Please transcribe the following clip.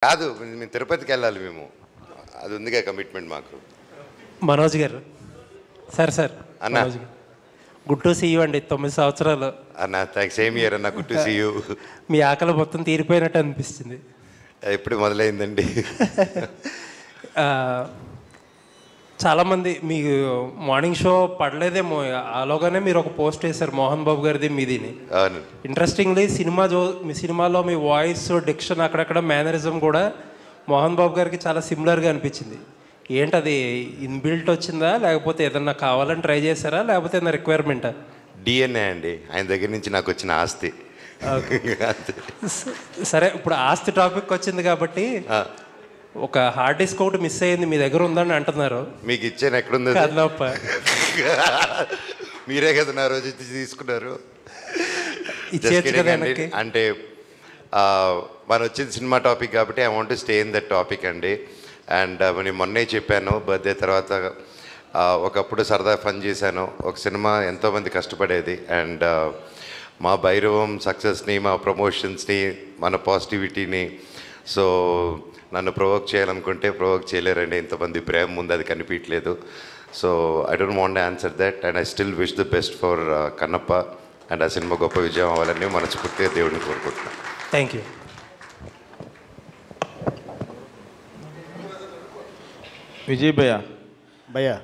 కాదు, మేము తిరుపతికి వెళ్ళాలి. మేము అది ఉందిగా కమిట్మెంట్ మాకు. మనోజ్ గారు సార్ అన్న గుడ్ టు సీ యూ అండి. 9 సంవత్సరాలు అన్న, థ్యాంక్స్. సేమ్ ఇయర్ అన్న, గుడ్ టు సీ యూ. మీ ఆకలి మొత్తం తీరిపోయినట్టు అనిపిస్తుంది. ఎప్పుడు మొదలైందండి? చాలామంది మీకు మార్నింగ్ షో పడలేదేమో, అలాగానే మీరు ఒక పోస్ట్ వేశారు మోహన్ బాబు గారిది మీదిని. అవును. ఇంట్రెస్టింగ్లీ మీ సినిమాలో మీ వాయిస్ డిక్షన్ అక్కడక్కడ మేనరిజం కూడా మోహన్ బాబు గారికి చాలా సిమిలర్గా అనిపించింది. ఏంటది ఇన్బిల్ట్ వచ్చిందా, లేకపోతే ఏదన్నా కావాలని ట్రై చేశారా, లేకపోతే ఏదైనా రిక్వైర్మెంటా? డిఎన్ఏ అండి, ఆయన దగ్గర నుంచి నాకు వచ్చిన ఆస్తి. సరే, ఇప్పుడు ఆస్తి టాపిక్ వచ్చింది కాబట్టి ఒక హార్డ్ డిస్క్ ఒకటి మిస్ అయ్యింది, మీ దగ్గర ఉందని అంటున్నారు. మీకు ఇచ్చాను, ఎక్కడుంది? కదలప్ప, మీరే కదా నా రోజు తీసుకున్నారు. అంటే మనం వచ్చింది సినిమా టాపిక్ కాబట్టి I want to stay in that topic అండి. అండ్ నేను మొన్నే చెప్పాను, బర్త్డే తర్వాత ఒకప్పుడు సరదా ఫన్ చేశాను. ఒక సినిమా ఎంతోమంది కష్టపడేది, అండ్ మా భైరవం సక్సెస్ని, మా ప్రమోషన్స్ని, మన పాజిటివిటీని, సో నన్ను ప్రొవోక్ చేయాలనుకుంటే ప్రొవోక్ చేయలేరండి. ఇంతమంది ప్రేమ ముందు అది కనిపించలేదు. So I don't want answer that, and I still wish the best for Kannappa. And ఆ సినిమా గొప్ప విజయం అవ్వాలని మనస్ఫూర్తిగా దేవుడిని కోరుకుంటున్నాను. Thank you. విజయ్ భయ్యా.